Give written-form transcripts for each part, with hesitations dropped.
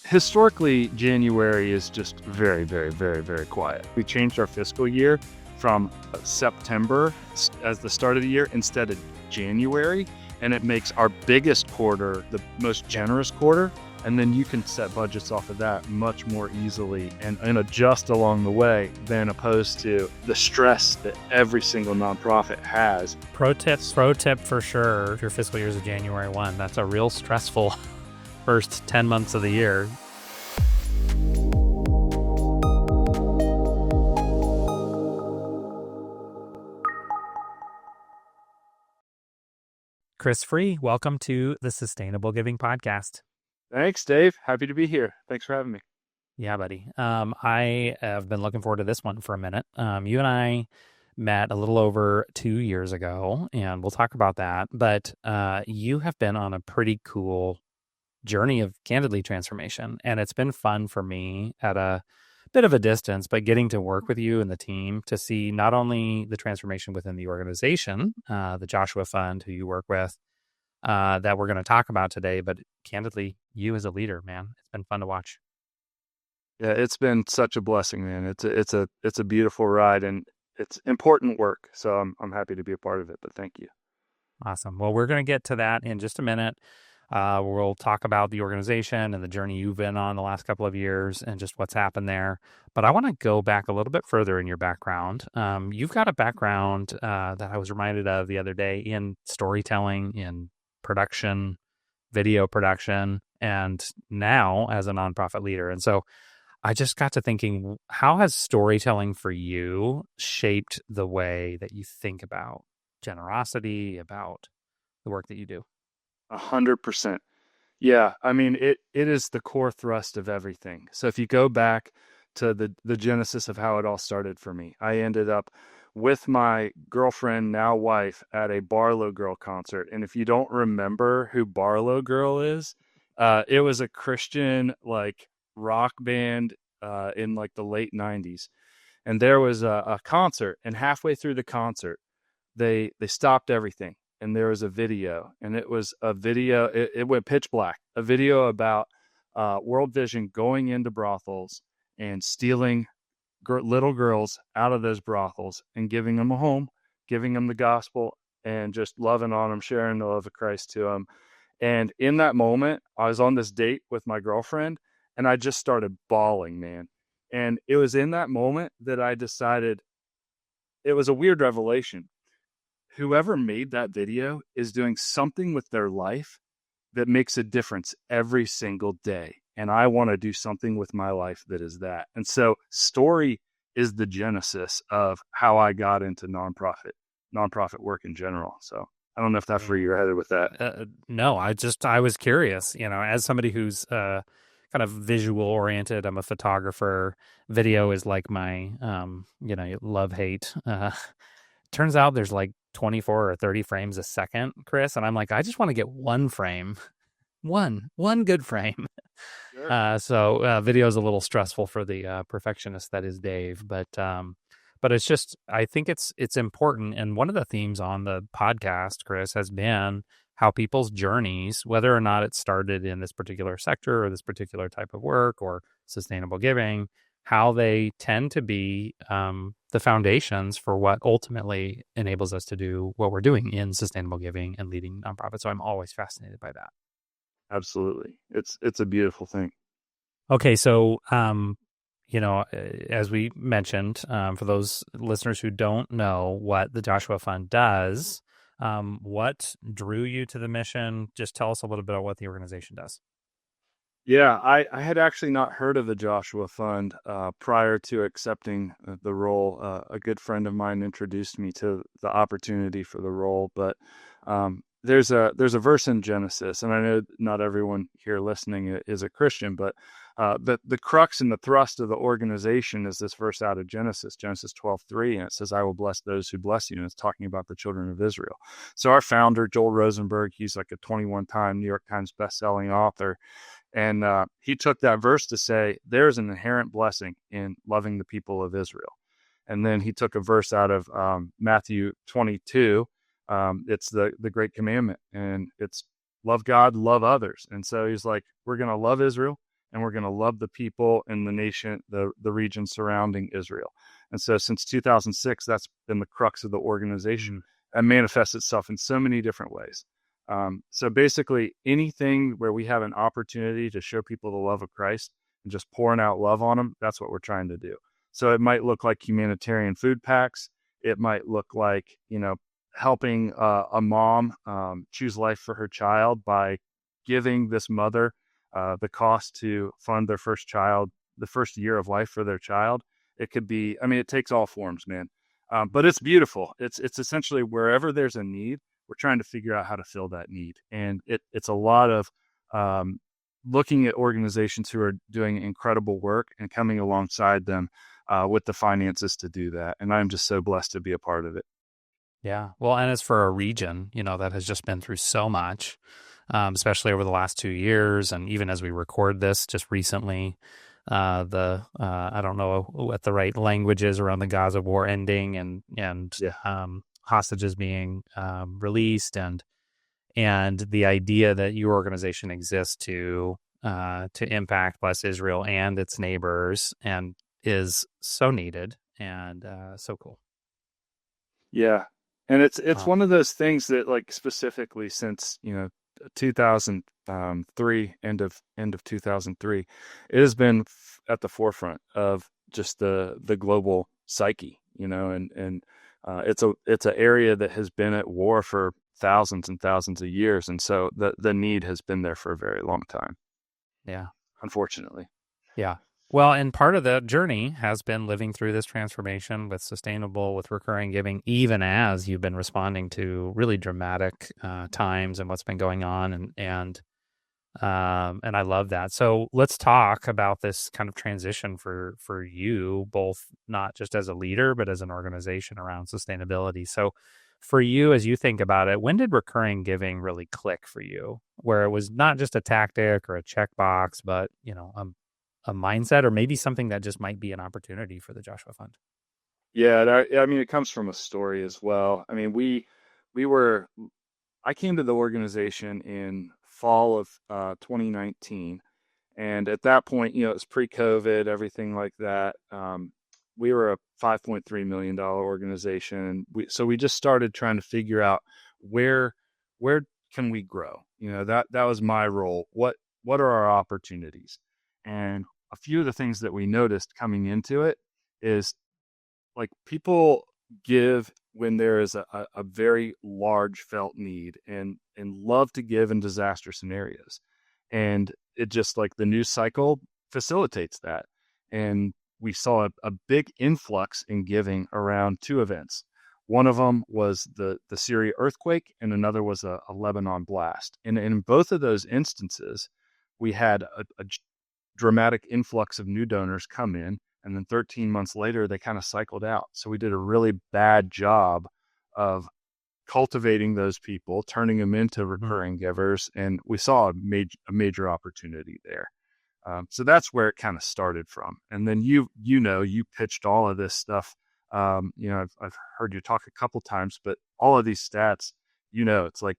Historically, January is just very, very, very, very quiet. We changed our fiscal year from September as the start of the year instead of January, and it makes our biggest quarter the most generous quarter. And then you can set budgets off of that much more easily and adjust along the way than opposed to the stress that every single nonprofit has. Pro tip for sure. If your fiscal year is January 1, that's a real stressful first 10 months of the year. Chris Free, welcome to the Sustainable Giving Podcast. Thanks, Dave. Happy to be here. Thanks for having me. Yeah, buddy. I have been looking forward to this one for a minute. You and I met a little over 2 years ago, and we'll talk about that. But you have been on a pretty cool journey of candidly transformation, and it's been fun for me at a bit of a distance, but getting to work with you and the team to see not only the transformation within the organization, the Joshua Fund, who you work with, that we're going to talk about today, but candidly, you as a leader, man, it's been fun to watch. Yeah, it's been such a blessing, man. It's a beautiful ride, and it's important work. So I'm happy to be a part of it. But thank you. Awesome. Well, we're going to get to that in just a minute. We'll talk about the organization and the journey you've been on the last couple of years and just what's happened there. But I want to go back a little bit further in your background. You've got a background that I was reminded of the other day in storytelling, in production, video production, and now as a nonprofit leader. And so I just got to thinking, how has storytelling for you shaped the way that you think about generosity, about the work that you do? 100%. Yeah, I mean, it is the core thrust of everything. So if you go back to the genesis of how it all started for me, I ended up with my girlfriend, now wife, at a Barlow Girl concert. And if you don't remember who Barlow Girl is, it was a Christian like rock band in like the late 90s. And there was a concert, and halfway through the concert, they stopped everything. And there was a video, and it was a video, it went pitch black, a video about World Vision going into brothels and stealing little girls out of those brothels and giving them a home, giving them the gospel, and just loving on them, sharing the love of Christ to them. And in that moment, I was on this date with my girlfriend, and I just started bawling, man. And it was in that moment that I decided, it was a weird revelation. Whoever made that video is doing something with their life that makes a difference every single day. And I want to do something with my life that is that. And so story is the genesis of how I got into nonprofit work in general. So I don't know if that's where you're headed with that. No, I was curious, as somebody who's kind of visual oriented. I'm a photographer. Video is like my, love-hate. Turns out there's like 24 or 30 frames a second, Chris. And I'm like, I just want to get one frame, one good frame. Sure. So video is a little stressful for the perfectionist that is Dave, but it's just, I think it's important. And one of the themes on the podcast, Chris, has been how people's journeys, whether or not it started in this particular sector or this particular type of work or sustainable giving, how they tend to be the foundations for what ultimately enables us to do what we're doing in sustainable giving and leading nonprofits. So I'm always fascinated by that. Absolutely. It's a beautiful thing. Okay. So, as we mentioned, for those listeners who don't know what the Joshua Fund does, what drew you to the mission? Just tell us a little bit about what the organization does. Yeah, I had actually not heard of the Joshua Fund prior to accepting the role. A good friend of mine introduced me to the opportunity for the role, but there's a verse in Genesis, and I know not everyone here listening is a Christian, but the crux and the thrust of the organization is this verse out of Genesis 12:3, and it says, "I will bless those who bless you," and it's talking about the children of Israel. So our founder, Joel Rosenberg, he's like a 21-time New York Times bestselling author. And he took that verse to say, there's an inherent blessing in loving the people of Israel. And then he took a verse out of Matthew 22. It's the great commandment, and it's love God, love others. And so he's like, we're going to love Israel, and we're going to love the people in the nation, the region surrounding Israel. And so since 2006, that's been the crux of the organization Mm. and manifests itself in so many different ways. So basically, anything where we have an opportunity to show people the love of Christ and just pouring out love on them, that's what we're trying to do. So it might look like humanitarian food packs. It might look like, helping a mom choose life for her child by giving this mother the cost to fund their first child, the first year of life for their child. It could be, I mean, it takes all forms, man. But it's beautiful. It's essentially wherever there's a need, we're trying to figure out how to fill that need, and it's a lot of um, looking at organizations who are doing incredible work and coming alongside them with the finances to do that. And I'm just so blessed to be a part of it. Yeah. Well, and it's for a region, that has just been through so much, especially over the last 2 years. And even as we record this just recently, I don't know what the right language is around the Gaza war ending and Yeah. hostages being released and the idea that your organization exists to impact bless Israel and its neighbors and is so needed and so cool. Yeah. And it's Um, one of those things that, like, specifically since, 2003, end of 2003, it has been at the forefront of just the global psyche, and it's an area that has been at war for thousands and thousands of years, and so the need has been there for a very long time, yeah. unfortunately. Yeah. Well, and part of the journey has been living through this transformation with recurring giving, even as you've been responding to really dramatic times and what's been going on, and I love that. So let's talk about this kind of transition for you, both not just as a leader but as an organization around sustainability. So for you, as you think about it, when did recurring giving really click for you, where it was not just a tactic or a checkbox, but a mindset, or maybe something that just might be an opportunity for the Joshua Fund? Yeah, I mean, it comes from a story as well. I mean, we were I came to the organization in fall of 2019, and at that point, it was pre-COVID, everything like that. We were a $5.3 million organization. So we just started trying to figure out where where can we grow. That was my role. What are our opportunities? And a few of the things that we noticed coming into it is, like, people give when there is a very large felt need, and love to give in disaster scenarios, and it just, like, the news cycle facilitates that. And we saw a big influx in giving around two events. One of them was the Syria earthquake, and another was a Lebanon blast. And in both of those instances, we had a dramatic influx of new donors come in, and then 13 months later they kind of cycled out. So we did a really bad job of cultivating those people, turning them into Mhm. recurring givers, and we saw a major opportunity there. So that's where it kind of started from. And then you pitched all of this stuff. I've heard you talk a couple times, but all of these stats, it's like,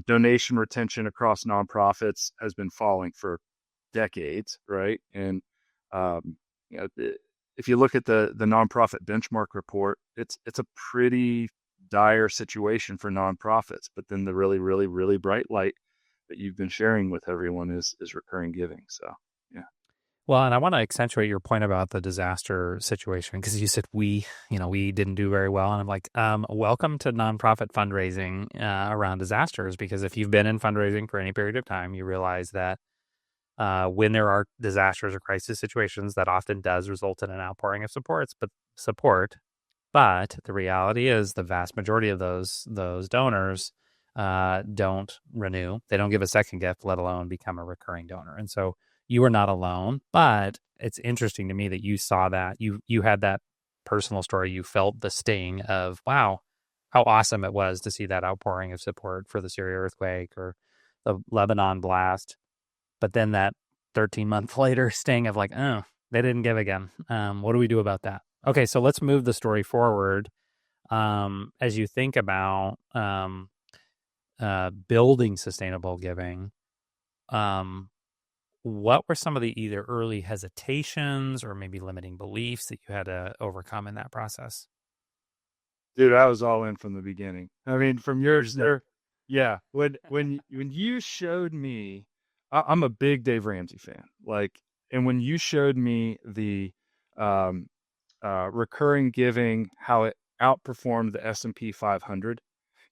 donation retention across nonprofits has been falling for decades, right? And um, you know, if you look at the nonprofit benchmark report, it's a pretty dire situation for nonprofits. But then the really, really, really bright light that you've been sharing with everyone is recurring giving. So yeah, Well, and I want to accentuate your point about the disaster situation because you said we didn't do very well, and I'm like, welcome to nonprofit fundraising around disasters. Because if you've been in fundraising for any period of time, you realize that when there are disasters or crisis situations, that often does result in an outpouring of support. But the reality is, the vast majority of those donors don't renew. They don't give a second gift, let alone become a recurring donor. And so you are not alone. But it's interesting to me that you saw that you had that personal story. You felt the sting of, wow, how awesome it was to see that outpouring of support for the Syria earthquake or the Lebanon blast. But then that 13 month later sting of like, oh, they didn't give again. What do we do about that? Okay, so let's move the story forward. As you think about building sustainable giving, um, what were some of the either early hesitations or maybe limiting beliefs that you had to overcome in that process? Dude, I was all in from the beginning. I mean, from yours there, yeah. When you showed me, I'm a big Dave Ramsey fan. Like, and when you showed me the um, recurring giving, how it outperformed the S&P 500,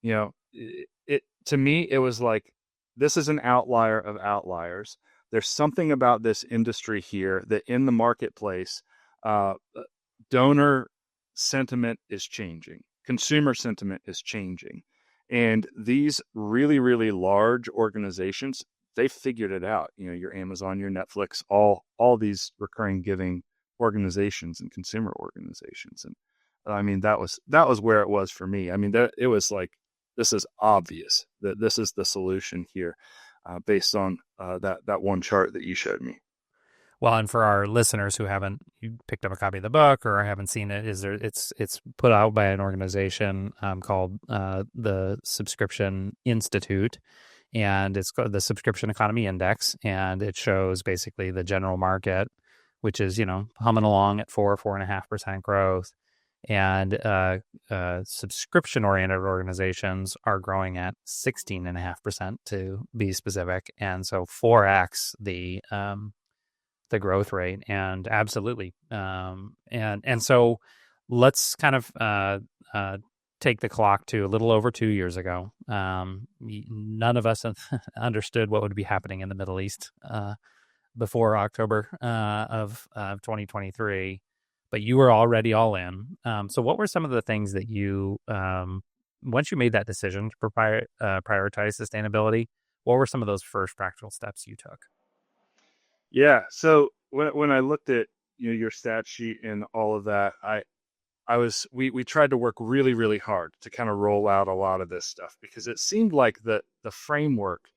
it to me it was like this is an outlier of outliers. There's something about this industry here that in the marketplace, uh, donor sentiment is changing, consumer sentiment is changing, and these really really large organizations, they figured it out. Your Amazon, your Netflix, all these recurring giving organizations and consumer organizations. And I mean, that was where it was for me. I mean, that it was like, this is obvious that this is the solution here, based on that one chart that you showed me. Well, and for our listeners who haven't picked up a copy of the book or haven't seen it, it's put out by an organization called the Subscription Institute, and it's called the Subscription Economy Index, and it shows basically the general market, which is humming along at 4.5% growth, and subscription oriented organizations are growing at 16.5% to be specific, and so 4x the growth rate. And absolutely, and so let's kind of take the clock to a little over 2 years ago. None of us understood what would be happening in the Middle East before October of 2023, but you were already all in. So what were some of the things that you, once you made that decision to prioritize sustainability, what were some of those first practical steps you took? Yeah. So when I looked at your stat sheet and all of that, we tried to work really really hard to kind of roll out a lot of this stuff, because it seemed like the framework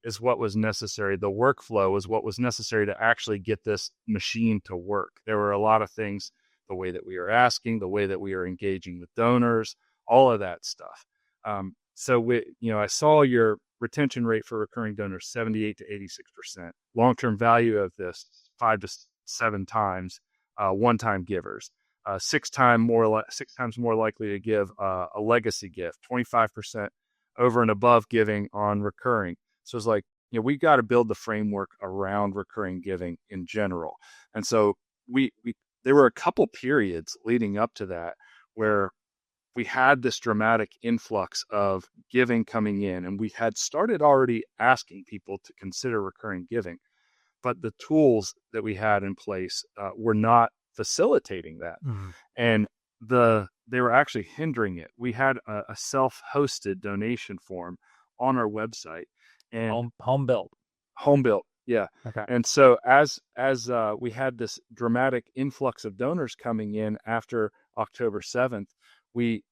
is what was necessary. The workflow was what was necessary to actually get this machine to work. There were a lot of things, the way that we were asking, the way that we were engaging with donors, all of that stuff. I saw your retention rate for recurring donors 78 to 86%. Long-term value of this 5 to 7 times one-time givers. 6 times more likely to give a legacy gift, 25% over and above giving on recurring. So it's like, we got to build the framework around recurring giving in general. And so we there were a couple periods leading up to that where we had this dramatic influx of giving coming in, and we had started already asking people to consider recurring giving, but the tools that we had in place were not facilitating that, Mm. and they were actually hindering it. We had a self-hosted donation form on our website, and Home built. home built, yeah. Okay. And so as we had this dramatic influx of donors coming in after October 7th, we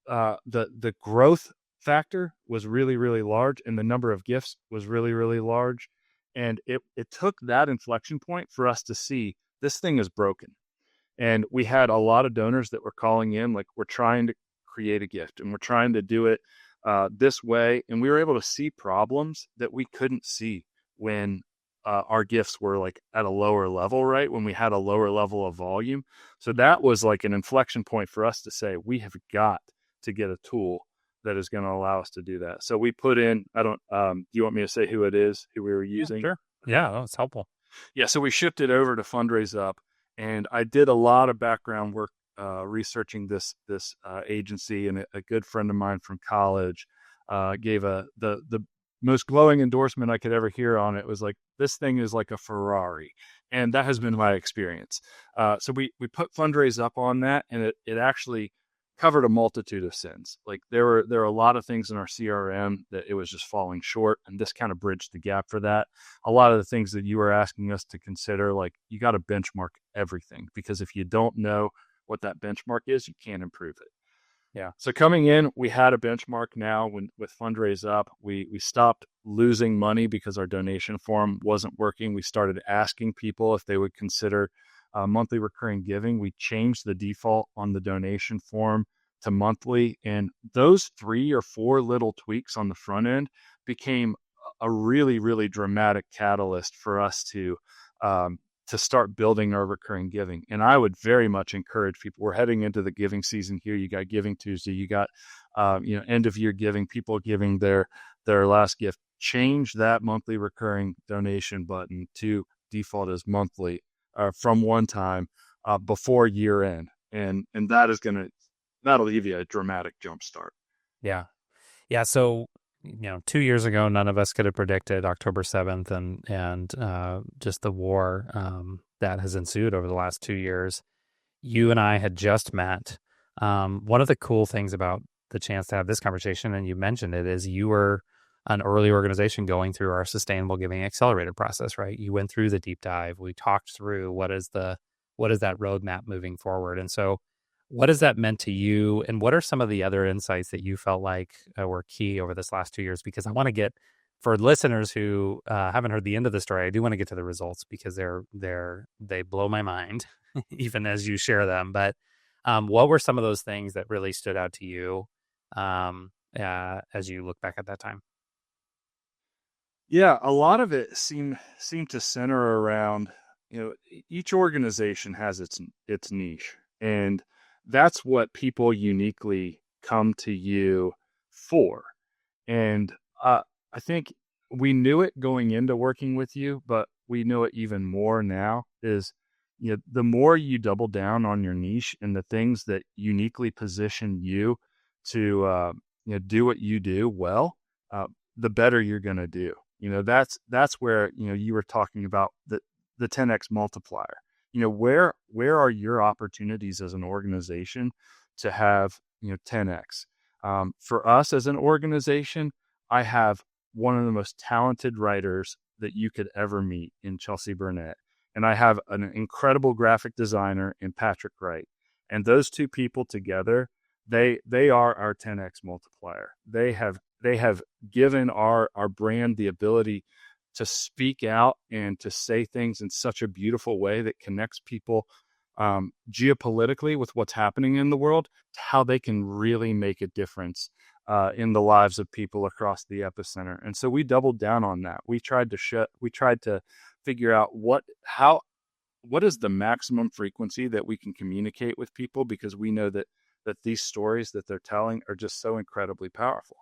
the growth factor was really really large, and the number of gifts was really really large, and it took that inflection point for us to see this thing is broken. And we had a lot of donors that were calling in, like, we're trying to create a gift and we're trying to do it this way. And we were able to see problems that we couldn't see when our gifts were like at a lower level, right? When we had a lower level of volume. So that was like an inflection point for us to say, we have got to get a tool that is going to allow us to do that. So we put in, do you want me to say who it is, who we were Yeah, using? sure. Yeah, that's helpful. Yeah, so we shifted over to Fundraise Up, and I did a lot of background work researching this agency, and a good friend of mine from college gave the most glowing endorsement I could ever hear on it. Was like, this thing is like a Ferrari, and that has been my experience. So we put Fundraise Up on that, and it actually covered a multitude of sins. Like, there were a lot of things in our CRM that it was just falling short, and this kind of bridged the gap for that. A lot of the things that you were asking us to consider, like, you got to benchmark everything, because if you don't know what that benchmark is, you can't improve it. Yeah. So coming in, we had a benchmark. Now, with Fundraise Up, we stopped losing money because our donation form wasn't working. We started asking people if they would consider monthly recurring giving. We changed the default on the donation form to monthly, and those 3 or 4 little tweaks on the front end became a really, really dramatic catalyst for us to start building our recurring giving. And I would very much encourage people. We're heading into the giving season here. You got Giving Tuesday. You got end of year giving. People giving their last gift. Change that monthly recurring donation button to default as monthly from one time before year end, and that'll give you a dramatic jump start. Yeah. Yeah. So, 2 years ago, none of us could have predicted October 7th and just the war that has ensued over the last 2 years. You and I had just met. One of the cool things about the chance to have this conversation, and you mentioned it, is you were an early organization going through our Sustainable Giving Accelerator process, right? You went through the deep dive. We talked through what is that roadmap moving forward. And so what has that meant to you? And what are some of the other insights that you felt like were key over this last 2 years? Because I want to get, for listeners who haven't heard the end of the story, I do want to get to the results because they blow my mind, even as you share them. But what were some of those things that really stood out to you as you look back at that time? Yeah, a lot of it seemed to center around, each organization has its niche, and that's what people uniquely come to you for. And I think we knew it going into working with you, but we know it even more now is, the more you double down on your niche and the things that uniquely position you to, do what you do well, uh, the better you're going to do. That's where, you were talking about the 10x multiplier. Where are your opportunities as an organization to have, 10x? For us as an organization, I have one of the most talented writers that you could ever meet in Chelsea Burnett. And I have an incredible graphic designer in Patrick Wright. And those two people together, they are our 10x multiplier. They have given our brand the ability to speak out and to say things in such a beautiful way that connects people geopolitically with what's happening in the world, to how they can really make a difference in the lives of people across the epicenter. And so we doubled down on that. We tried to figure out what is the maximum frequency that we can communicate with people, because we know that these stories that they're telling are just so incredibly powerful.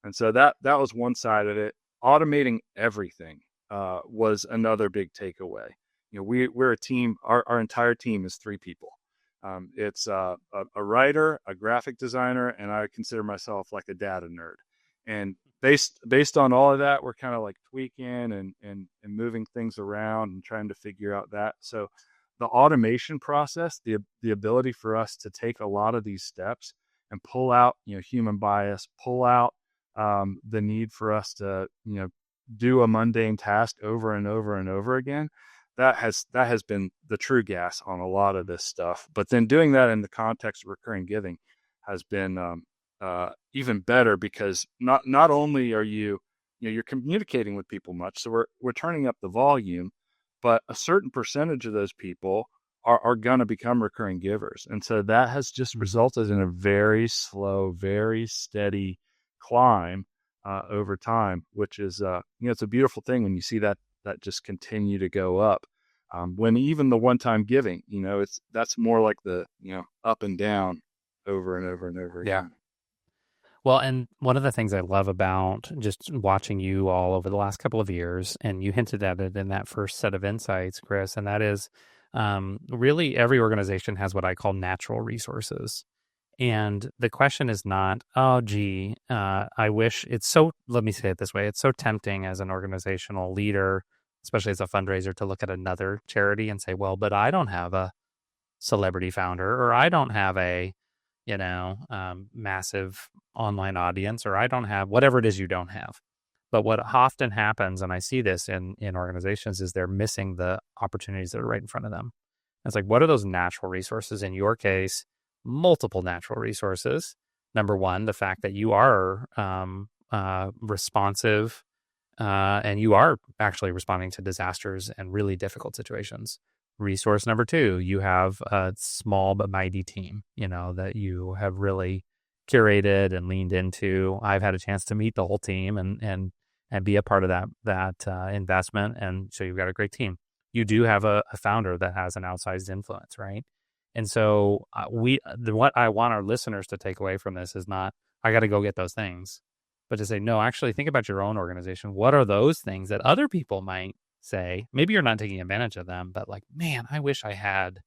And so that was one side of it. Automating everything was another big takeaway. We're a team. Our entire team is three people. It's a writer, a graphic designer, and I consider myself like a data nerd. And based on all of that, we're kind of like tweaking and moving things around and trying to figure out that. So the automation process, the ability for us to take a lot of these steps and pull out, human bias, pull out the need for us to, do a mundane task over and over and over again. That has been the true gas on a lot of this stuff. But then doing that in the context of recurring giving has been even better, because not only are you're communicating with people much, so we're turning up the volume, but a certain percentage of those people are going to become recurring givers. And so that has just resulted in a very slow, very steady climb over time, which is, it's a beautiful thing when you see that just continue to go up. When even the one-time giving, that's more like the, up and down over and over and over Yeah. again. Well, and one of the things I love about just watching you all over the last couple of years, and you hinted at it in that first set of insights, Chris, and that is really every organization has what I call natural resources. And the question is not, oh, gee, I wish it's so, let me say it this way. It's so tempting as an organizational leader, especially as a fundraiser, to look at another charity and say, well, but I don't have a celebrity founder, or I don't have a, massive online audience, or I don't have whatever it is you don't have. But what often happens, and I see this in organizations, is they're missing the opportunities that are right in front of them. It's like, what are those natural resources? In your case, multiple natural resources. Number one, the fact that you are responsive and you are actually responding to disasters and really difficult situations. Resource number two, you have a small but mighty team, that you have really curated and leaned into. I've had a chance to meet the whole team, and and be a part of that investment. And so you've got a great team. You do have a founder that has an outsized influence, right? And so what I want our listeners to take away from this is not, I got to go get those things, but to say, no, actually think about your own organization. What are those things that other people might say? Maybe you're not taking advantage of them, but like, man, I wish I had,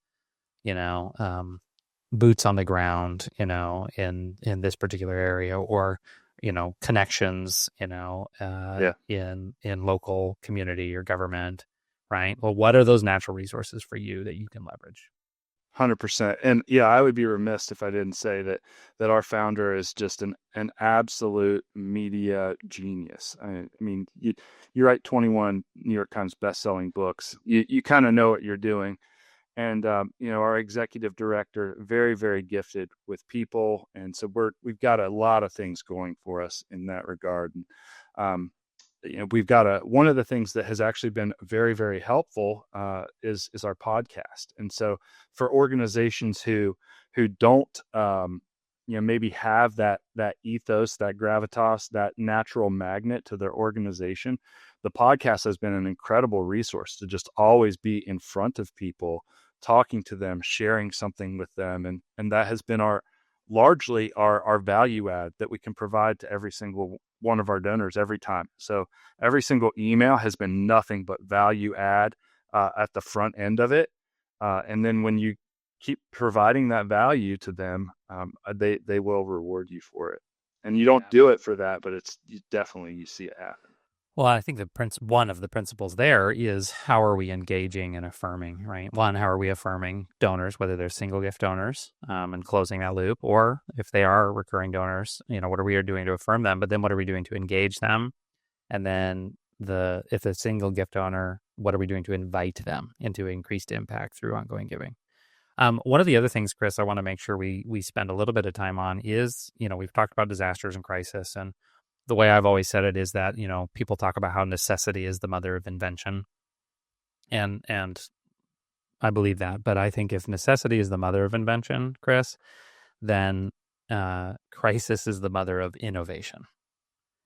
you know, boots on the ground, in this particular area, or, connections, Yeah. in local community or government, right? Well, what are those natural resources for you that you can leverage? 100%. And yeah, I would be remiss if I didn't say that our founder is just an absolute media genius. I mean, you write 21 New York Times best-selling books. You kind of know what you're doing. And our executive director, very, very gifted with people, and so we've got a lot of things going for us in that regard. And we've got one of the things that has actually been very, very helpful is our podcast. And so for organizations who don't maybe have that ethos, that gravitas, that natural magnet to their organization, the podcast has been an incredible resource to just always be in front of people, talking to them, sharing something with them. And that has been largely our value add that we can provide to every single one of our donors every time. So every single email has been nothing but value add at the front end of it. And then when you keep providing that value to them, they will reward you for it. And you don't do it for that, but you see it happen. Well, I think one of the principles there is, how are we engaging and affirming, right? One, how are we affirming donors, whether they're single gift donors, and closing that loop, or if they are recurring donors, what are we doing to affirm them? But then what are we doing to engage them? And then if a single gift donor, what are we doing to invite them into increased impact through ongoing giving? One of the other things, Chris, I want to make sure we spend a little bit of time on is, we've talked about disasters and crisis, and the way I've always said it is that, people talk about how necessity is the mother of invention. And I believe that. But I think if necessity is the mother of invention, Chris, then crisis is the mother of innovation.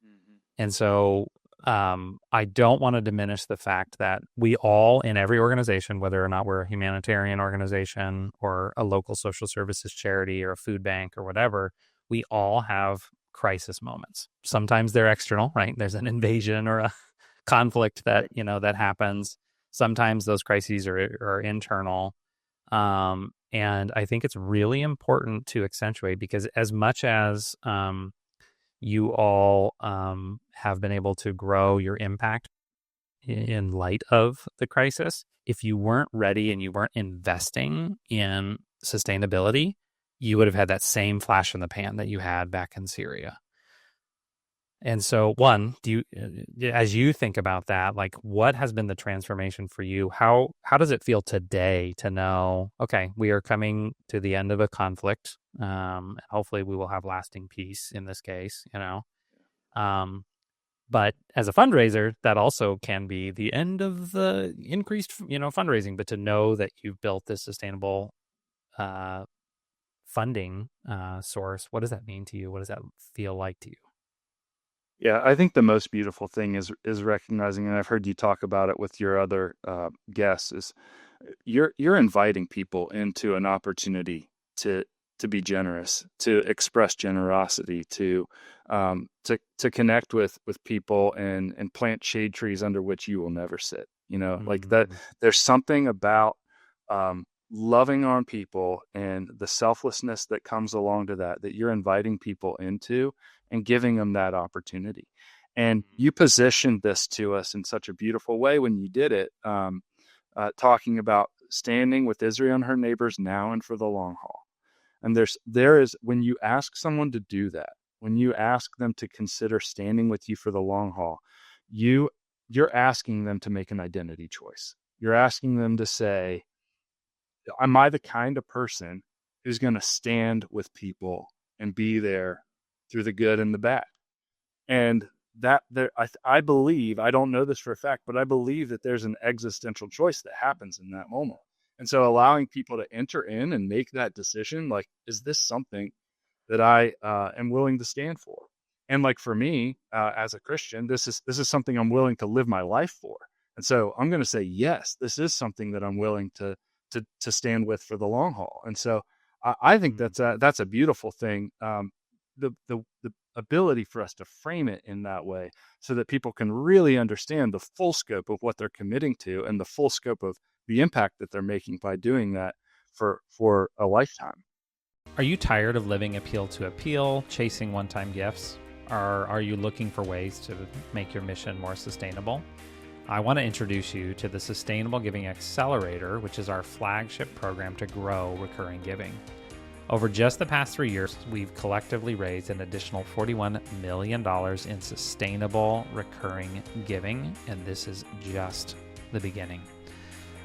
Mm-hmm. And so I don't want to diminish the fact that we all, in every organization, whether or not we're a humanitarian organization or a local social services charity or a food bank or whatever, we all have crisis moments. Sometimes they're external, right? There's an invasion or a conflict that, that happens. Sometimes those crises are internal. And I think it's really important to accentuate, because as much as you all have been able to grow your impact in light of the crisis, if you weren't ready and you weren't investing in sustainability, you would have had that same flash in the pan that you had back in Syria. And so, one, as you think about that, like, what has been the transformation for you? How does it feel today to know, okay, we are coming to the end of a conflict. Hopefully we will have lasting peace in this case, but as a fundraiser, that also can be the end of the increased, fundraising. But to know that you've built this sustainable funding source, what does that mean to you? What does that feel like to you? Yeah, I think the most beautiful thing is recognizing, and I've heard you talk about it with your other guests, is you're inviting people into an opportunity to be generous, to express generosity, to connect with people and plant shade trees under which you will never sit. Like that. There's something about loving on people and the selflessness that comes along to that you're inviting people into and giving them that opportunity. And you positioned this to us in such a beautiful way when you did it, talking about standing with Israel and her neighbors now and for the long haul. And there is, when you ask someone to do that, when you ask them to consider standing with you for the long haul, you're asking them to make an identity choice. You're asking them to say, am I the kind of person who's going to stand with people and be there through the good and the bad? And I believe, I don't know this for a fact, but I believe that there's an existential choice that happens in that moment. And so allowing people to enter in and make that decision, like, is this something that I am willing to stand for? And like for me, as a Christian, this is something I'm willing to live my life for. And so I'm going to say yes, this is something that I'm willing to stand with for the long haul. And so I think that's a beautiful thing. The ability for us to frame it in that way, so that people can really understand the full scope of what they're committing to and the full scope of the impact that they're making by doing that for a lifetime. Are you tired of living appeal to appeal, chasing one-time gifts? Or are you looking for ways to make your mission more sustainable? I want to introduce you to the Sustainable Giving Accelerator, which is our flagship program to grow recurring giving. Over just the past 3 years, we've collectively raised an additional $41 million in sustainable recurring giving, and this is just the beginning.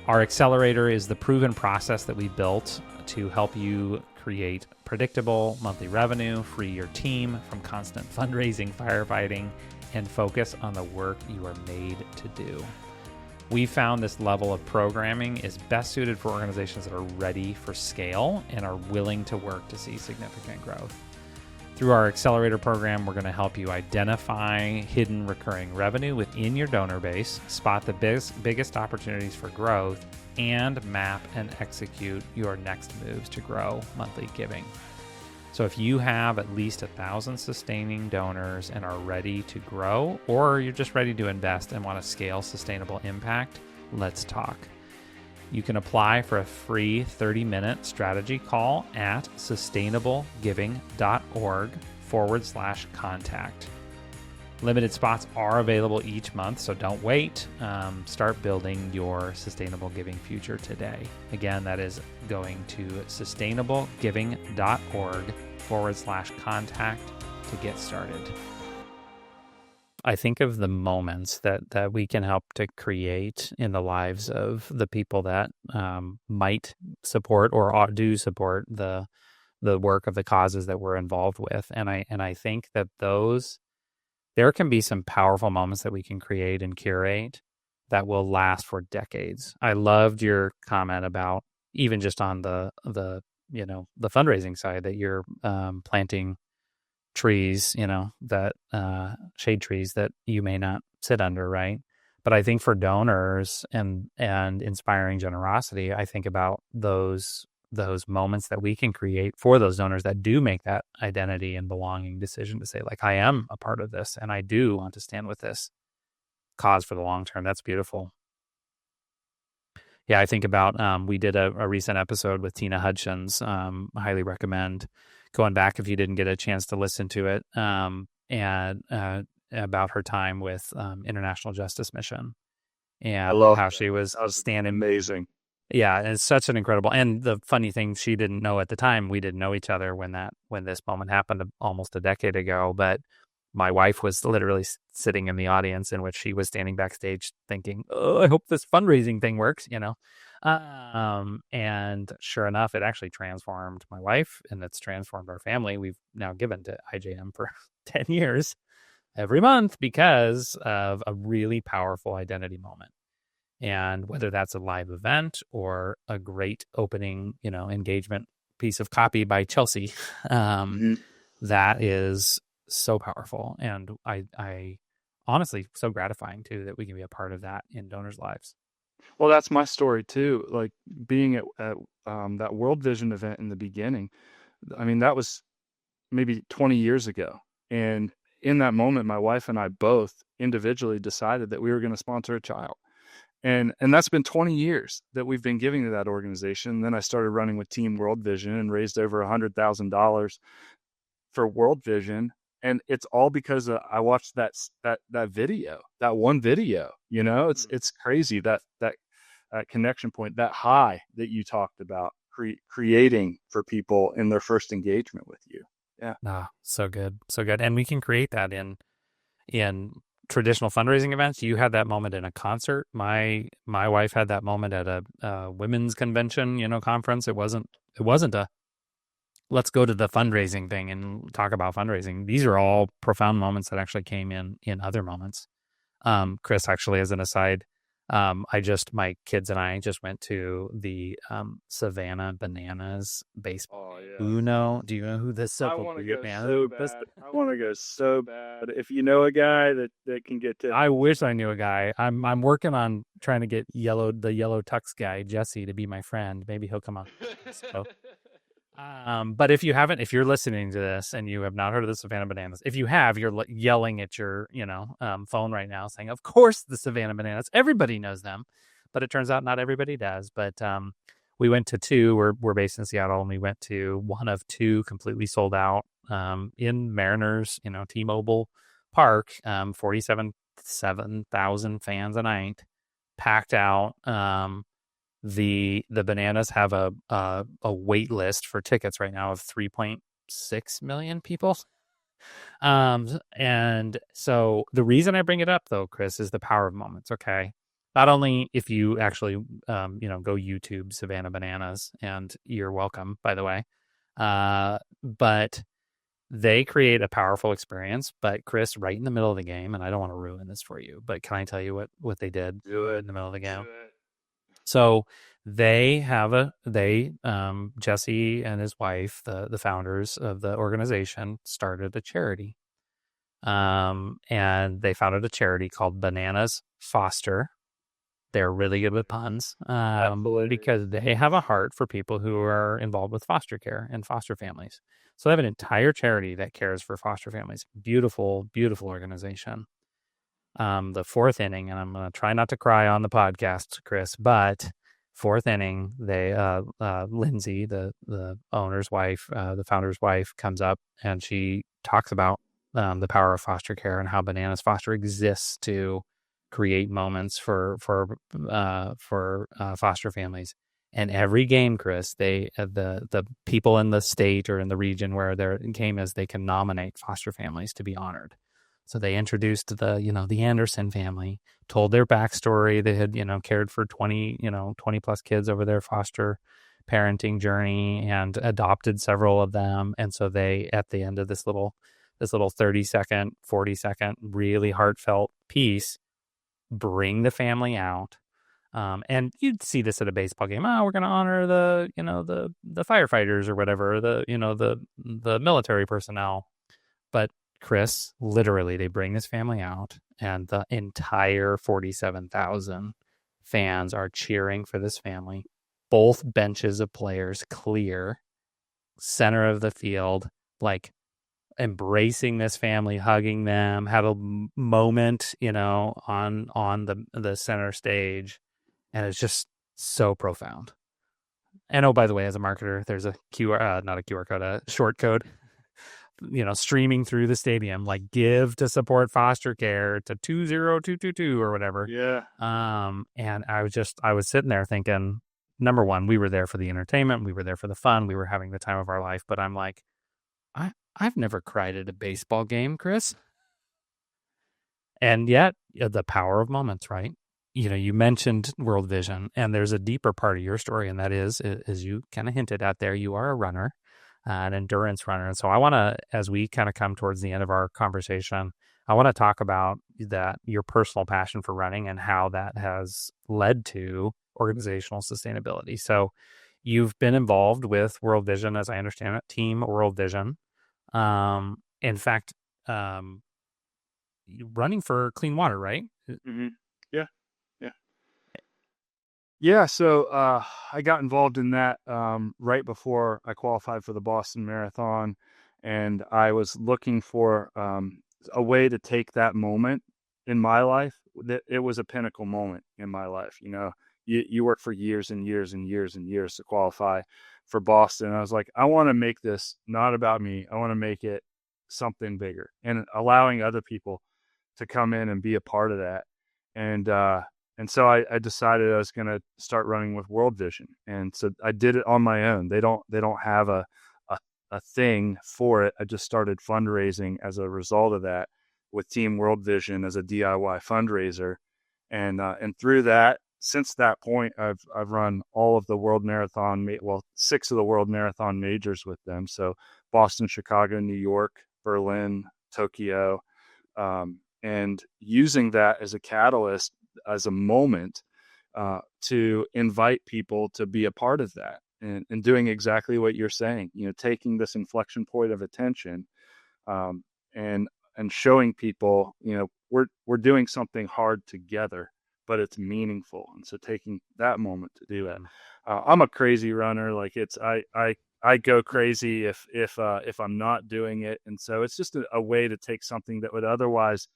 Our accelerator is the proven process that we built to help you create predictable monthly revenue, free your team from constant fundraising, firefighting, and focus on the work you are made to do. We found this level of programming is best suited for organizations that are ready for scale and are willing to work to see significant growth. Through our accelerator program, we're going to help you identify hidden recurring revenue within your donor base, spot the biggest opportunities for growth, and map and execute your next moves to grow monthly giving. So if you have at least 1,000 sustaining donors and are ready to grow, or you're just ready to invest and want to scale sustainable impact, let's talk. You can apply for a free 30-minute strategy call at sustainablegiving.org/contact. Limited spots are available each month, so don't wait. Start building your sustainable giving future today. Again, that is going to sustainablegiving.org/contact to get started. I think of the moments that we can help to create in the lives of the people that might support or do support the work of the causes that we're involved with, and I think that there can be some powerful moments that we can create and curate that will last for decades. I loved your comment about even just on the fundraising side, that you're planting trees, that shade trees that you may not sit under, right? But I think for donors and inspiring generosity, I think about those moments that we can create for those donors that do make that identity and belonging decision to say, like, I am a part of this and I do want to stand with this cause for the long term. That's beautiful. Yeah, I think about we did a recent episode with Tina Hutchins. I highly recommend going back if you didn't get a chance to listen to it, and about her time with International Justice Mission and how she was standing. Amazing. Yeah, it's such an incredible. And the funny thing, she didn't know at the time, we didn't know each other when this moment happened almost a decade ago. But my wife was literally sitting in the audience, in which she was standing backstage thinking, "Oh, I hope this fundraising thing works," And sure enough, it actually transformed my wife, and it's transformed our family. We've now given to IJM for 10 years every month because of a really powerful identity moment. And whether that's a live event or a great opening, engagement piece of copy by Chelsea, that is so powerful. And I honestly, so gratifying too, that we can be a part of that in donors' lives. Well, that's my story too. Like being at that World Vision event in the beginning. I mean, that was maybe 20 years ago. And in that moment, my wife and I both individually decided that we were going to sponsor a child. And that's been 20 years that we've been giving to that organization. And then I started running with Team World Vision and raised over $100,000 for World Vision. And it's all because I watched that video, that one video. It's crazy that connection point, that high that you talked about, creating for people in their first engagement with you. Yeah. So good, so good. And we can create that in traditional fundraising events. You had that moment in a concert. My wife had that moment at a women's convention, conference. It wasn't a let's go to the fundraising thing and talk about fundraising. These are all profound moments that actually came in other moments. Chris, actually, as an aside, My kids and I just went to the Savannah Bananas baseball Oh game. yeah. Uno, do you know who this I sucker want to is, go man? so bad. I want to go so bad. If you know a guy that can get I tickets, wish I knew a guy. I'm working on trying to get the yellow tux guy, Jesse, to be my friend. Maybe he'll come on. So but if you're listening to this and you have not heard of the Savannah Bananas, if you have, you're yelling at your, phone right now saying, of course, the Savannah Bananas, everybody knows them, but it turns out not everybody does. But we went to two. We're based in Seattle, and we went to one of two completely sold out in Mariners, T-Mobile Park, 47,000 fans a night, packed out. The Bananas have a wait list for tickets right now of 3.6 million people. And so the reason I bring it up though, Chris, is the power of moments. Okay. Not only if you actually, go YouTube Savannah Bananas, and you're welcome, by the way, but they create a powerful experience. But Chris, right in the middle of the game, and I don't want to ruin this for you, but can I tell you what they did do it. in the middle of the game? Do it. So Jesse and his wife, the founders of the organization, started a charity. And they founded a charity called Bananas Foster. They're really good with puns, That's hilarious. because they have a heart for people who are involved with foster care and foster families. So they have an entire charity that cares for foster families. Beautiful, beautiful organization. The fourth inning, and I'm going to try not to cry on the podcast, Chris, but fourth inning, Lindsay, the owner's wife, the founder's wife, comes up and she talks about the power of foster care and how Bananas Foster exists to create moments for foster families. And every game, Chris, the people in the state or in the region where their game is, they can nominate foster families to be honored. So they introduced the Anderson family, told their backstory. They had, cared for 20 plus kids over their foster parenting journey and adopted several of them. And so they, at the end of this little 30-second, 40-second, really heartfelt piece, bring the family out. And you'd see this at a baseball game. Oh, we're going to honor the firefighters or whatever, the military personnel. But Chris, literally, they bring this family out, and the entire 47,000 fans are cheering for this family. Both benches of players clear, center of the field, like embracing this family, hugging them. Had a moment, on the center stage, and it's just so profound. And oh, by the way, as a marketer, there's a not a QR code, a short code, streaming through the stadium, like give to support foster care to 20222 or whatever. Yeah. And I was sitting there thinking, number one, we were there for the entertainment, we were there for the fun, we were having the time of our life. But I'm like, I've never cried at a baseball game, Chris. And yet, the power of moments, right? You mentioned World Vision, and there's a deeper part of your story, and that is, as you kind of hinted at there, you are a runner, an endurance runner. And so I want to, as we kind of come towards the end of our conversation, I want to talk about that, your personal passion for running and how that has led to organizational sustainability. So you've been involved with World Vision, as I understand it, Team World Vision. In fact, running for clean water, right? Mm-hmm. Yeah. Yeah. Yeah. So I got involved in that right before I qualified for the Boston Marathon, and I was looking for a way to take that moment in my life. That it was a pinnacle moment in my life. You work for years and years and years and years to qualify for Boston. I was like, I want to make this not about me. I want to make it something bigger, and allowing other people to come in and be a part of that. And so I decided I was going to start running with World Vision, and so I did it on my own. They don't have a thing for it. I just started fundraising as a result of that with Team World Vision as a DIY fundraiser, and through that, since that point, I've run all of the World Marathon, well, 6 of the World Marathon majors with them. So Boston, Chicago, New York, Berlin, Tokyo, and using that as a catalyst, as a moment to invite people to be a part of that, and doing exactly what you're saying, taking this inflection point of attention, um, and showing people, we're doing something hard together, but it's meaningful. And so taking that moment to do it. I'm a crazy runner. Like I go crazy if I'm not doing it. And so it's just a way to take something that would otherwise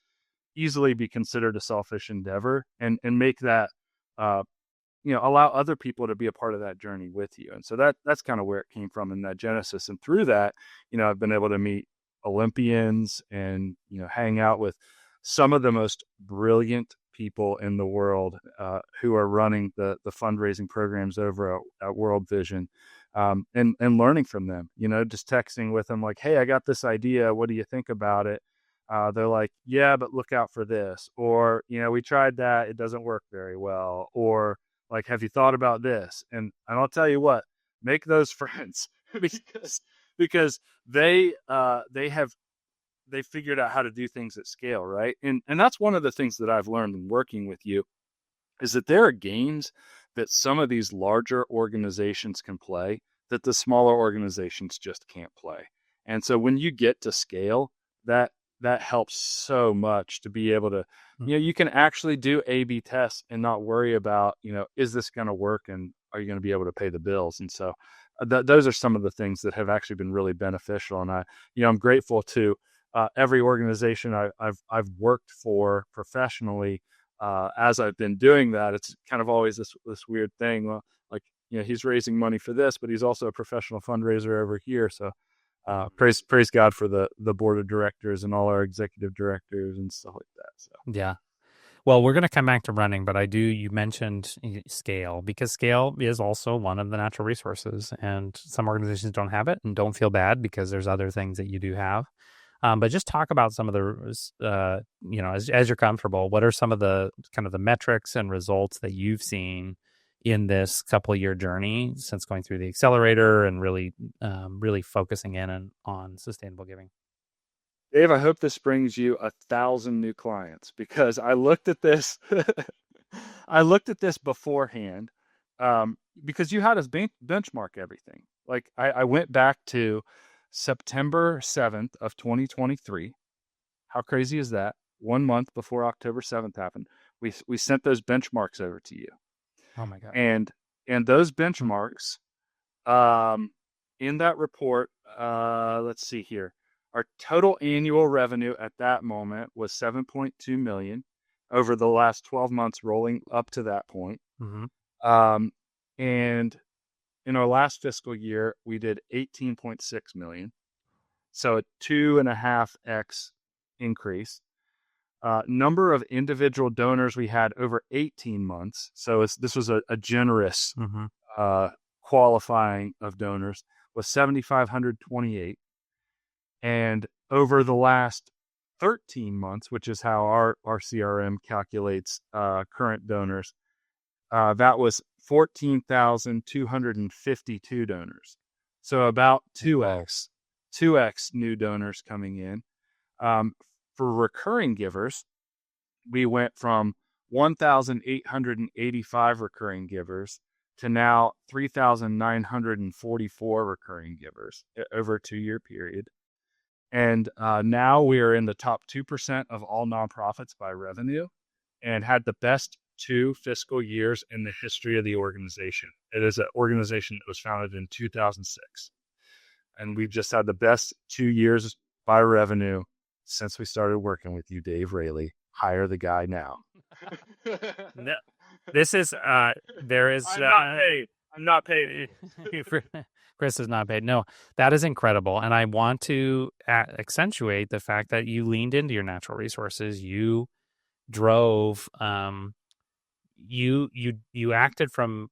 easily be considered a selfish endeavor, and make that, uh, allow other people to be a part of that journey with you. And so that's kind of where it came from in that genesis. And through that, I've been able to meet Olympians, and, hang out with some of the most brilliant people in the world, who are running the fundraising programs over at World Vision, and learning from them, just texting with them like, hey, I got this idea. What do you think about it? They're like, yeah, but look out for this. Or, we tried that. It doesn't work very well. Or, like, have you thought about this? And I'll tell you what, make those friends because they figured out how to do things at scale, right? And that's one of the things that I've learned in working with you, is that there are games that some of these larger organizations can play that the smaller organizations just can't play. And so when you get to scale, that that helps so much to be able to, you can actually do A/B tests and not worry about, is this going to work, and are you going to be able to pay the bills? And so those are some of the things that have actually been really beneficial. And I'm grateful to every organization I've worked for professionally. As I've been doing that, it's kind of always this weird thing. Well, like, he's raising money for this, but he's also a professional fundraiser over here. So praise God for the board of directors and all our executive directors and stuff like that. So Yeah. Well, we're going to come back to running, but you mentioned scale, because scale is also one of the natural resources, and some organizations don't have it, and don't feel bad because there's other things that you do have. But just talk about some of the, as you're comfortable, what are some of the kind of the metrics and results that you've seen in this couple year journey since going through the accelerator and really focusing in on sustainable giving? Dave, I hope this brings you 1,000 new clients, because I looked at this. I looked at this beforehand, because you had us benchmark everything. Like I went back to September 7th of 2023. How crazy is that? 1 month before October 7th happened, we sent those benchmarks over to you, Oh my God. and those benchmarks, um, in that report, let's see here. Our total annual revenue at that moment was 7.2 million over the last 12 months rolling up to that point. Mm-hmm. Um, and in our last fiscal year, we did 18.6 million. So a 2.5x increase. Number of individual donors we had over 18 months. So this was a generous Mm-hmm. qualifying of donors, was 7,528. And over the last 13 months, which is how our CRM calculates current donors, that was 14,252 donors. So about 2x new donors coming in. For recurring givers, we went from 1,885 recurring givers to now 3,944 recurring givers over a 2-year period. And now we are in the top 2% of all nonprofits by revenue, and had the best 2 fiscal years in the history of the organization. It is an organization that was founded in 2006. And we've just had the best 2 years by revenue since we started working with you, Dave Raley. Hire the guy now. No, this is there is I'm not paid. Chris is not paid. No, that is incredible, and I want to accentuate the fact that you leaned into your natural resources. You drove. You acted from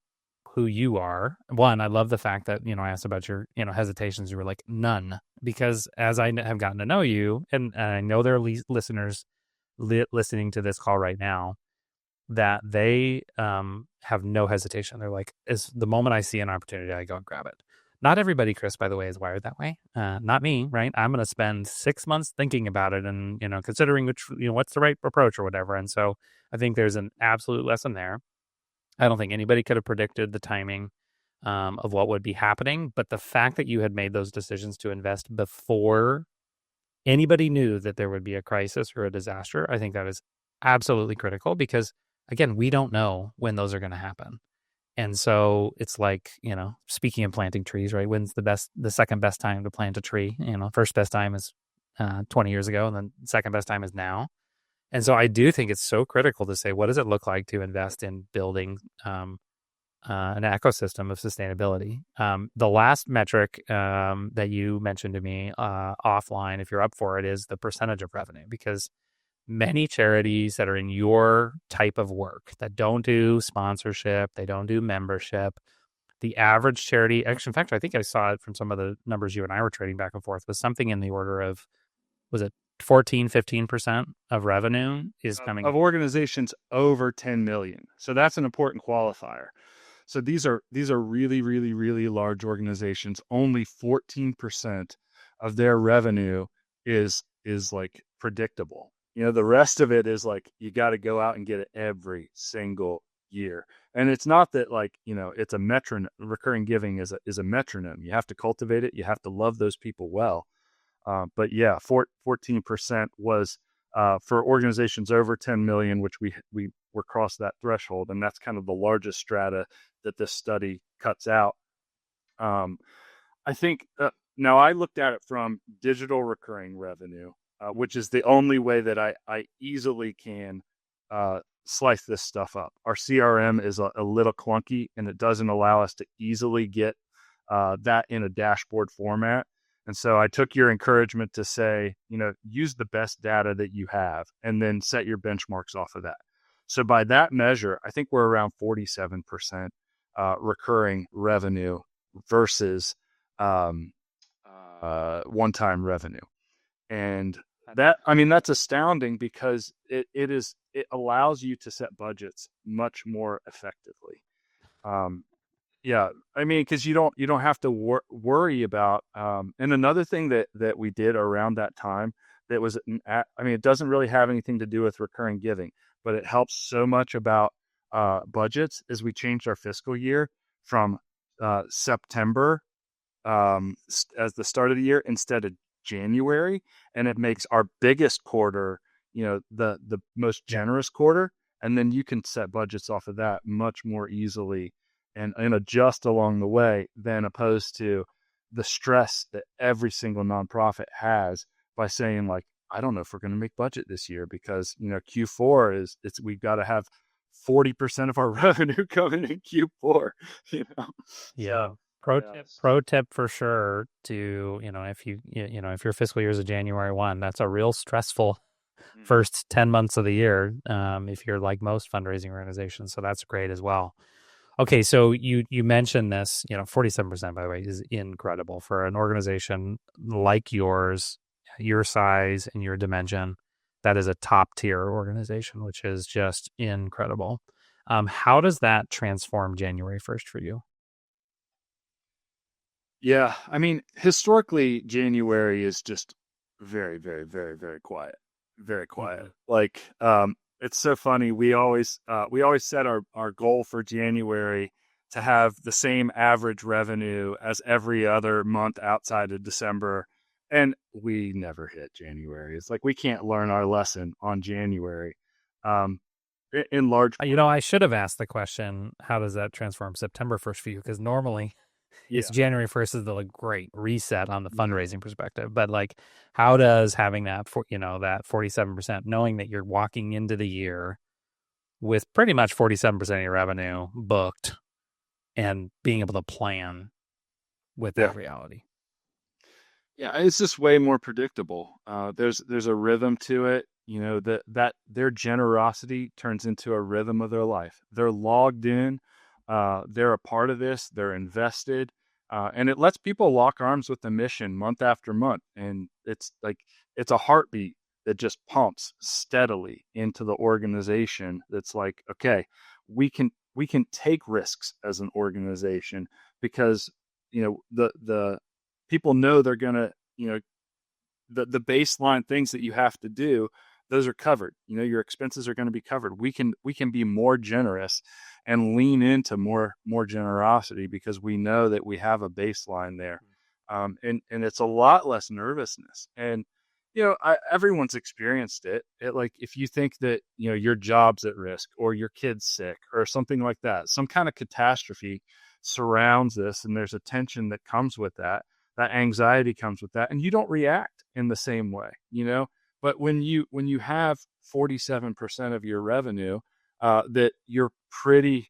who you are. One, I love the fact that I asked about your hesitations. You were like none, because as I have gotten to know you, and I know there are listeners listening to this call right now, that they have no hesitation. They're like, as the moment I see an opportunity, I go and grab it. Not everybody, Chris, by the way, is wired that way. Not me, right? I'm going to spend 6 months thinking about it and, considering which, what's the right approach or whatever. And so I think there's an absolute lesson there. I don't think anybody could have predicted the timing of what would be happening. But the fact that you had made those decisions to invest before anybody knew that there would be a crisis or a disaster, I think that is absolutely critical because, again, we don't know when those are going to happen. And so it's like, speaking of planting trees, right? When's the second best time to plant a tree? First best time is 20 years ago, and then second best time is now. And so I do think it's so critical to say, what does it look like to invest in building an ecosystem of sustainability? The last metric that you mentioned to me offline, if you're up for it, is the percentage of revenue, because many charities that are in your type of work that don't do sponsorship, they don't do membership, the average charity, actually, in fact, I think I saw it from some of the numbers you and I were trading back and forth, was something in the order of, was it 14, 15% of revenue is coming? Of organizations over 10 million. So that's an important qualifier. So these are really, really, really large organizations. Only 14% of their revenue is like predictable. The rest of it is like you got to go out and get it every single year. And it's not that like, it's a metronome. Recurring giving is a metronome. You have to cultivate it. You have to love those people well. But yeah, 14% was for organizations over 10 million, which we were across that threshold, and that's kind of the largest strata that this study cuts out. Um, I think now I looked at it from digital recurring revenue, which is the only way that I easily can slice this stuff up. Our CRM is a little clunky, and it doesn't allow us to easily get that in a dashboard format. And so I took your encouragement to say, use the best data that you have and then set your benchmarks off of that. So by that measure, I think we're around 47% recurring revenue versus um, one-time revenue. And that's astounding because it allows you to set budgets much more effectively. Um, yeah, because you don't have to worry about. And another thing that we did around that time that was, it doesn't really have anything to do with recurring giving, but it helps so much about budgets. Is we changed our fiscal year from September as the start of the year instead of January, and it makes our biggest quarter, the most Yeah. generous quarter, and then you can set budgets off of that much more easily and adjust along the way than opposed to the stress that every single nonprofit has by saying like, I don't know if we're going to make budget this year because Q4 we've got to have 40% of our revenue coming in Q4. Yeah. So Pro tip, yes. pro tip for sure to, if your fiscal year is a January 1, that's a real stressful Mhm. first 10 months of the year, if you're like most fundraising organizations. So that's great as well. Okay, so you mentioned this, 47%, by the way, is incredible for an organization like yours, your size and your dimension. That is a top tier organization, which is just incredible. How does that transform January 1st for you? Yeah, historically, January is just very, very, very, very quiet. Very quiet. Mm-hmm. Like, it's so funny. We always set our goal for January to have the same average revenue as every other month outside of December, and we never hit January. It's like we can't learn our lesson on January, um, in large part. I should have asked the question, how does that transform September 1st for you? Because normally it's Yeah. January 1st is the like, great reset on the Mhm. fundraising perspective. But like, how does having that for that 47%, knowing that you're walking into the year with pretty much 47% of your revenue booked and being able to plan with Yeah. that reality? Yeah, it's just way more predictable. There's a rhythm to it. That their generosity turns into a rhythm of their life. They're logged in. They're a part of this. They're invested, and it lets people lock arms with the mission month after month. And it's like it's a heartbeat that just pumps steadily into the organization. That's like, okay, we can take risks as an organization because the people know they're gonna, the baseline things that you have to do, those are covered. Your expenses are going to be covered. We can be more generous and lean into more generosity because we know that we have a baseline there. And it's a lot less nervousness. And everyone's experienced it. Like if you think that your job's at risk or your kid's sick or something like that, some kind of catastrophe surrounds this, and there's a tension that comes with that. That anxiety comes with that, and you don't react in the same way. But when you have 47% of your revenue that you're pretty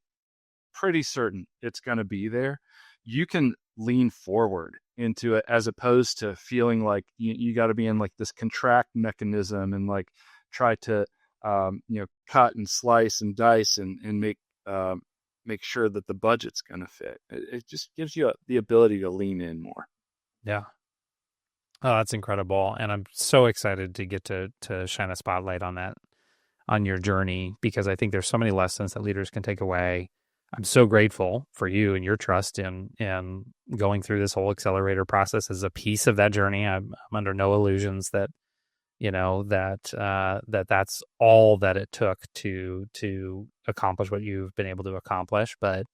certain it's going to be there, you can lean forward into it as opposed to feeling like you got to be in like this contract mechanism and like try to cut and slice and dice and make sure that the budget's going to fit. It just gives you the ability to lean in more. Yeah. Oh, that's incredible. And I'm so excited to get to shine a spotlight on that, on your journey, because I think there's so many lessons that leaders can take away. I'm so grateful for you and your trust in going through this whole accelerator process as a piece of that journey. I'm under no illusions that, that's all that it took to accomplish what you've been able to accomplish. But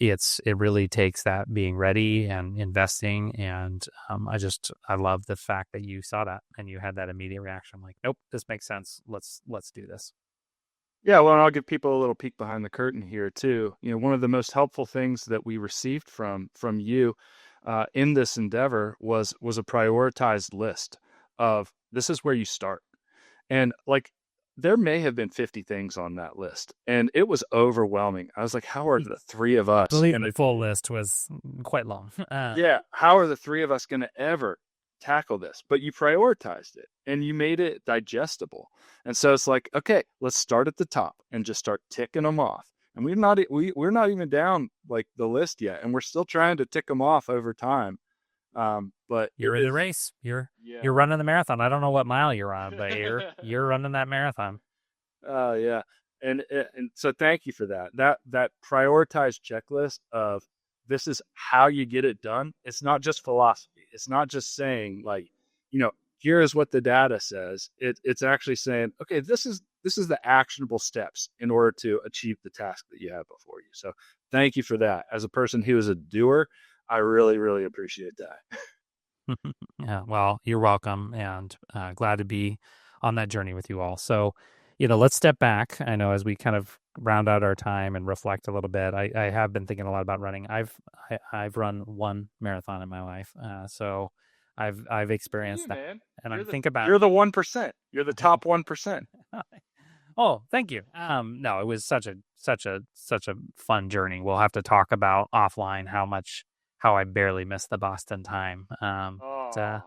it really takes that being ready and investing. And I love the fact that you saw that and you had that immediate reaction, like, nope, this makes sense. Let's do this. Yeah, well, and I'll give people a little peek behind the curtain here too. One of the most helpful things that we received from you in this endeavor was a prioritized list of this is where you start. And like there may have been 50 things on that list, and it was overwhelming. I was like, how are the three of I us believe the gonna full list was quite long. yeah, how are the three of us gonna ever tackle this? But you prioritized it and you made it digestible. And so it's like, okay, let's start at the top and just start ticking them off. And we're not even down like the list yet, and we're still trying to tick them off over time. But it You're in the is, race. You're yeah. running the marathon. I don't know what mile you're on, but you're running that marathon. Oh yeah, and so thank you for that. That prioritized checklist of this is how you get it done. It's not just philosophy. It's not just saying like, here is what the data says. It's actually saying, okay, this is the actionable steps in order to achieve the task that you have before you. So thank you for that. As a person who is a doer, I really really appreciate that. Yeah, well, you're welcome, and glad to be on that journey with you all. So, let's step back. I know as we kind of round out our time and reflect a little bit. I have been thinking a lot about running. I've run one marathon in my life, so I've Good for experienced you, that, man. and I'm You're the thinking about. you're the 1%. You're the top 1%. Oh, thank you. No, it was such a fun journey. We'll have to talk about offline how I barely missed the Boston time. Oh.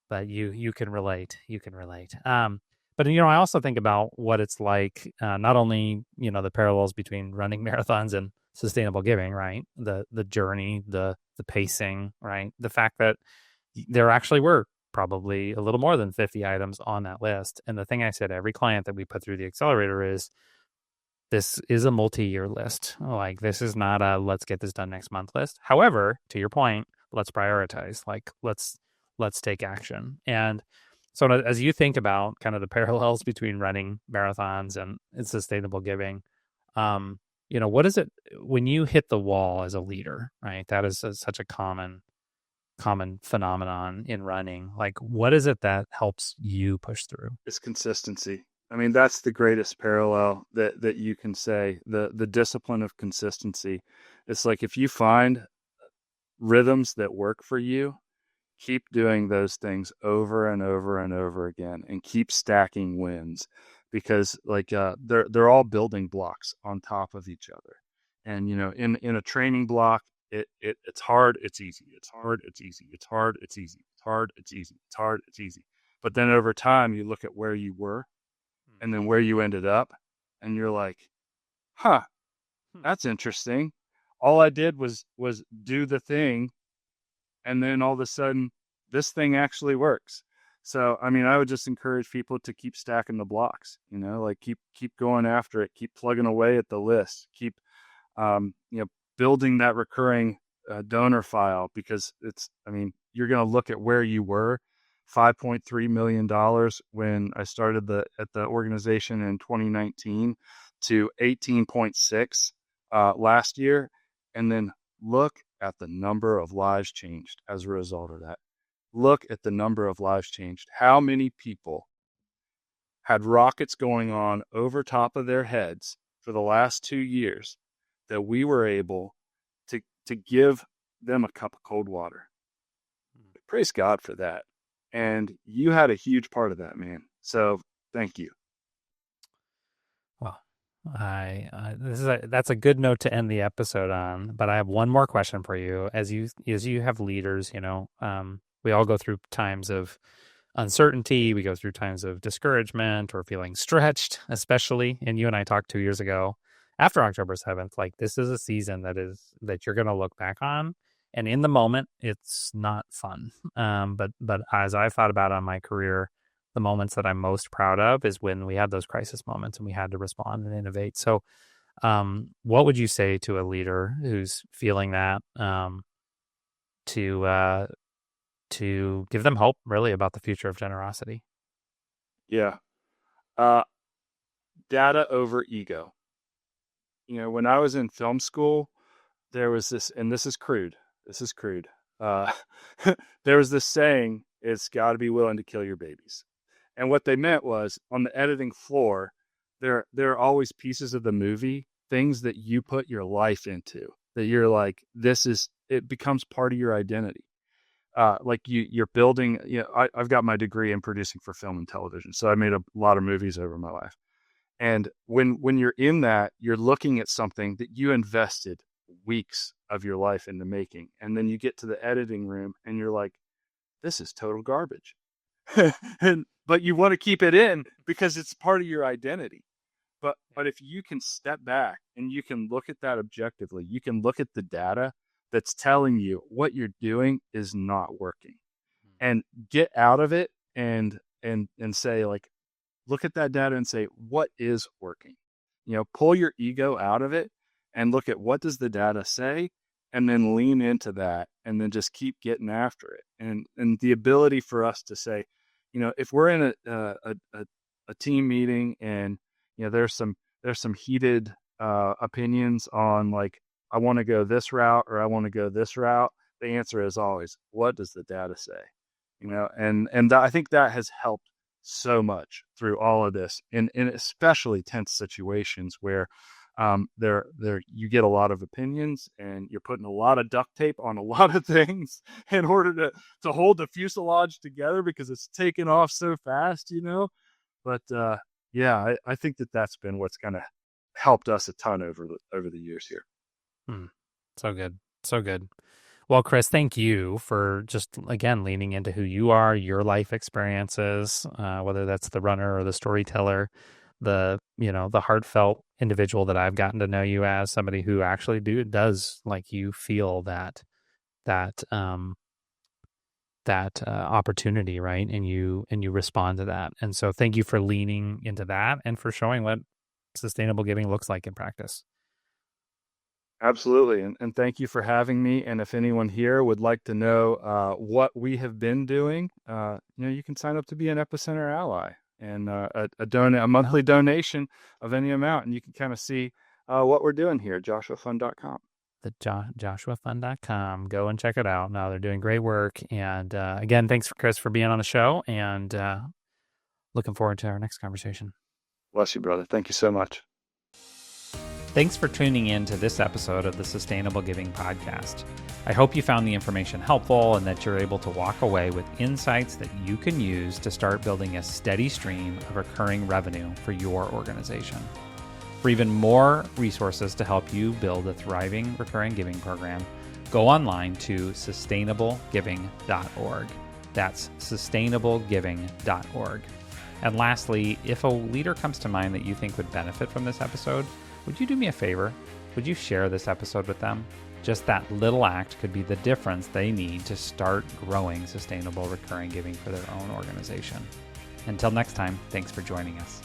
But you can relate. You can relate. But I also think about what it's like. Not only the parallels between running marathons and sustainable giving, right? The journey, the pacing, right? The fact that there actually were probably a little more than 50 items on that list. And the thing I said to every client that we put through the accelerator is this is a multi-year list. Like this is not a let's get this done next month list. However, to your point, let's prioritize. Like let's take action. And so as you think about kind of the parallels between running marathons and sustainable giving, what is it when you hit the wall as a leader, right? That is such a common phenomenon in running. Like what is it that helps you push through? It's consistency. I mean, that's the greatest parallel that you can say. The discipline of consistency. It's like if you find rhythms that work for you, keep doing those things over and over and over again and keep stacking wins because like they're all building blocks on top of each other. And in a training block, it's hard, it's easy. It's hard, it's easy. It's hard, it's easy. It's hard, it's easy. It's hard, it's easy. But then over time you look at where you were and then where you ended up and you're like, huh, that's interesting. All I did was do the thing, and then all of a sudden this thing actually works. So I mean, I would just encourage people to keep stacking the blocks, like keep going after it, keep plugging away at the list, keep building that recurring donor file, because you're going to look at where you were, $5.3 million when I started at the organization in 2019 to 18.6 last year. And then look at the number of lives changed as a result of that. Look at the number of lives changed. How many people had rockets going on over top of their heads for the last 2 years that we were able to give them a cup of cold water? Praise God for that. And you had a huge part of that, man. So thank you. Well, that's a good note to end the episode on. But I have one more question for you. As you have leaders, we all go through times of uncertainty. We go through times of discouragement or feeling stretched, especially. And you and I talked 2 years ago after October 7th. Like, this is a season that you're going to look back on, and in the moment, it's not fun. But as I've thought about on my career, the moments that I'm most proud of is when we had those crisis moments and we had to respond and innovate. So, what would you say to a leader who's feeling that, to give them hope, really, about the future of generosity? Yeah. Data over ego. When I was in film school, there was this, and this is crude. There was this saying, it's got to be willing to kill your babies. And what they meant was, on the editing floor, there are always pieces of the movie, things that you put your life into, that you're like, it becomes part of your identity. Like you're building, I've got my degree in producing for film and television. So I made a lot of movies over my life. And when you're in that, you're looking at something that you invested weeks of your life into making. And then you get to the editing room and you're like, this is total garbage. But you want to keep it in because it's part of your identity. But if you can step back and you can look at that objectively, you can look at the data that's telling you what you're doing is not working, and get out of it and say, like, look at that data and say, what is working? Pull your ego out of it and look at what does the data say, and then lean into that, and then just keep getting after it. And the ability for us to say, if we're in a team meeting and there's some heated opinions on, like, I want to go this route or I want to go this route, the answer is always, what does the data say? And I think that has helped so much through all of this, in especially tense situations where you get a lot of opinions and you're putting a lot of duct tape on a lot of things in order to hold the fuselage together because it's taken off so fast, But yeah, I think that's been what's kind of helped us a ton over the years here. So good. So good. Well, Chris, thank you for just, again, leaning into who you are, your life experiences, whether that's the runner or the storyteller, the heartfelt individual that I've gotten to know you as, somebody who actually does, like, you feel that opportunity, right? And you respond to that. And so thank you for leaning into that and for showing what sustainable giving looks like in practice. Absolutely. And thank you for having me. And if anyone here would like to know what we have been doing, you can sign up to be an Epicenter ally, and a monthly donation of any amount. And you can kind of see what we're doing here at joshuafund.com. The joshuafund.com. Go and check it out. Now, they're doing great work. And again, thanks, Chris, for being on the show, and looking forward to our next conversation. Bless you, brother. Thank you so much. Thanks for tuning in to this episode of the Sustainable Giving Podcast. I hope you found the information helpful and that you're able to walk away with insights that you can use to start building a steady stream of recurring revenue for your organization. For even more resources to help you build a thriving recurring giving program, go online to sustainablegiving.org. That's sustainablegiving.org. And lastly, if a leader comes to mind that you think would benefit from this episode, would you do me a favor? Would you share this episode with them? Just that little act could be the difference they need to start growing sustainable recurring giving for their own organization. Until next time, thanks for joining us.